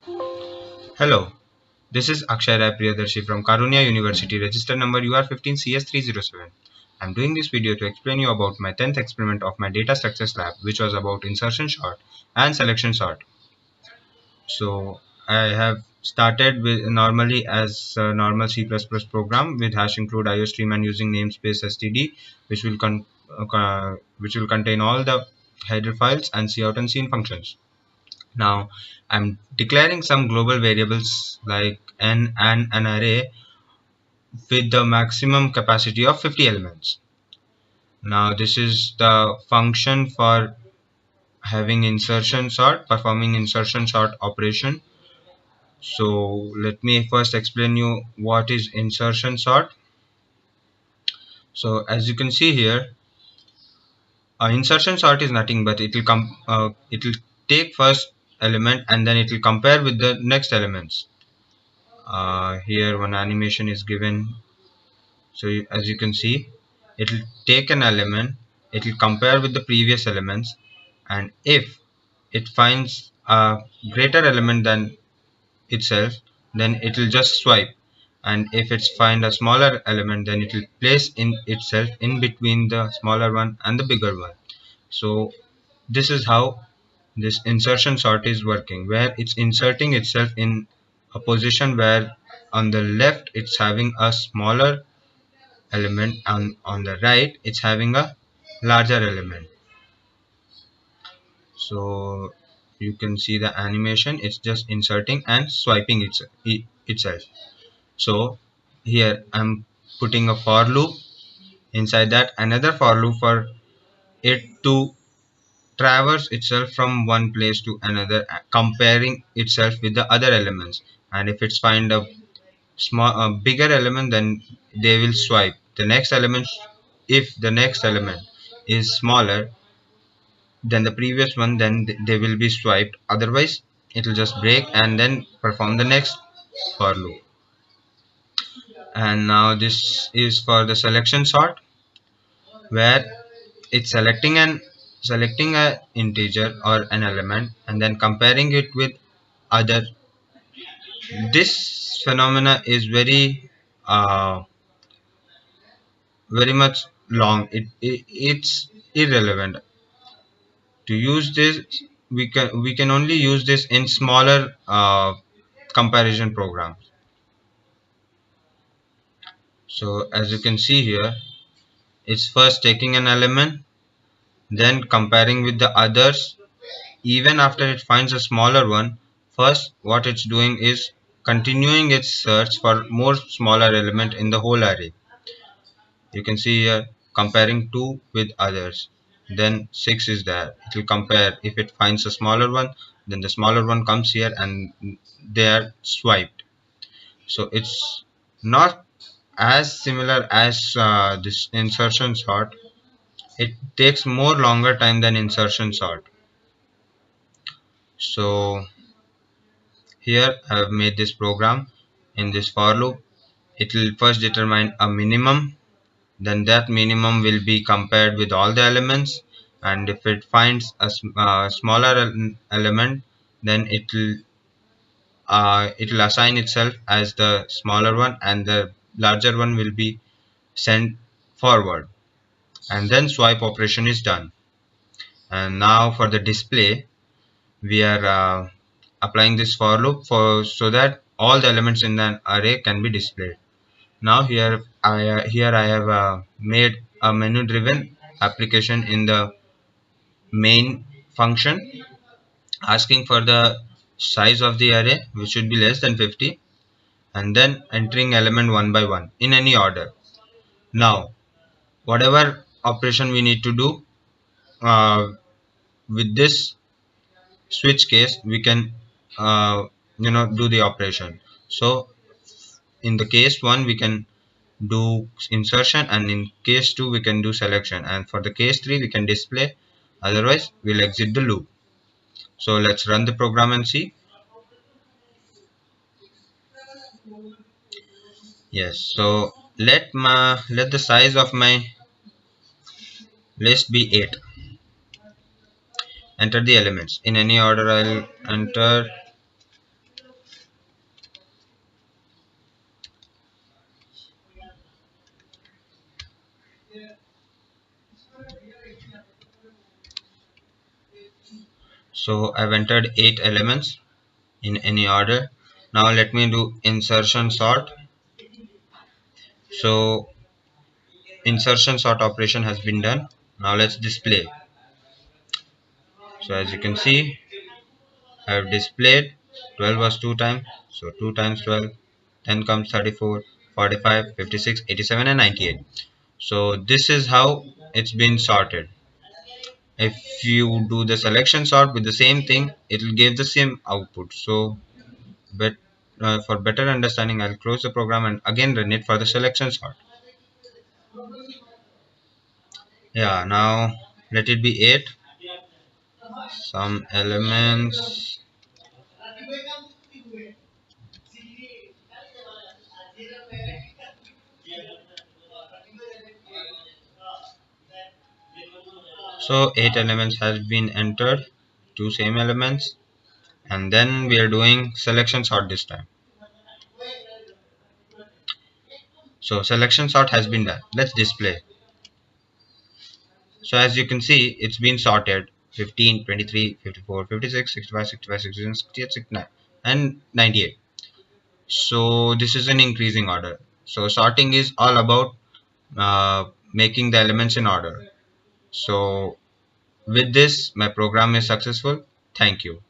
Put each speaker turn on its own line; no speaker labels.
Hello, this is Akshay Rai Priyadarshi from Karunya University, register number UR15CS307. I'm doing this video to explain you about my 10th experiment of my data structures lab, which was about insertion sort and selection sort. So I have started with normally as a normal C++ program with hash include iostream and using namespace std, which will contain all the header files and cout and scene functions. Now I'm declaring some global variables like n and an array with the maximum capacity of 50 elements. Now this is the function for having insertion sort, performing insertion sort operation. So let me first explain you what is insertion sort. So as you can see here, insertion sort is nothing but it will take first element and then it will compare with the next elements. Here one animation is given. So as you can see, it will take an element, it will compare with the previous elements, and if it finds a greater element than itself, then it will just swipe. And if it's find a smaller element, then it will place in itself in between the smaller one and the bigger one. So this is how this insertion sort is working, where it's inserting itself in a position where on the left it's having a smaller element and on the right it's having a larger element. So you can see the animation, it's just inserting and swiping itself. So here I'm putting a for loop, inside that another for loop for it to traverse itself from one place to another, comparing itself with the other elements, and if it's find a bigger element, then they will swipe the next element. If the next element is smaller than the previous one, then they will be swiped, otherwise it will just break and then perform the next for loop. And now this is for the selection sort, where it's selecting a integer or an element and then comparing it with other. This phenomena is very much long. It's irrelevant to use this. We can only use this in smaller comparison programs. So as you can see here, it's first taking an element, then comparing with the others. Even after it finds a smaller one, first what it's doing is continuing its search for more smaller element in the whole array. You can see here comparing 2 with others, then 6 is there, it will compare. If it finds a smaller one, then the smaller one comes here and they are swiped. So it's not as similar as this insertion sort. It takes more longer time than insertion sort. So here I have made this program. In this for loop, it will first determine a minimum, then that minimum will be compared with all the elements, and if it finds a smaller element, then it will assign itself as the smaller one and the larger one will be sent forward, and then swipe operation is done. And now for the display, we are applying this for loop for so that all the elements in an array can be displayed. Now here I have made a menu driven application in the main function, asking for the size of the array, which should be less than 50, and then entering element one by one in any order. Now whatever operation we need to do uh, with this switch case, we can do the operation. So in the case 1 we can do insertion, and in case 2 we can do selection, and for the case 3 we can display, otherwise we'll exit the loop. So let's run the program and see. Yes, so let the size of my list be 8. Enter the elements in any order. I'll enter So I've entered 8 elements in any order. Now let me do insertion sort. So insertion sort operation has been done. Now let's display. So as you can see, I have displayed 12 was 2 times, so 2 times 12, then comes 34, 45, 56, 87 and 98. So this is how it's been sorted. If you do the selection sort with the same thing, it will give the same output. So but for better understanding, I'll close the program and again run it for the selection sort. Yeah, now let it be 8. Some elements. So 8 elements has been entered, 2 same elements, and then we are doing selection sort this time. So selection sort has been done. Let's display. So as you can see, it's been sorted 15, 23, 54, 56, 65, 65, 67, 68, 69 and 98. So this is an increasing order. So sorting is all about making the elements in order. So with this, my program is successful. Thank you.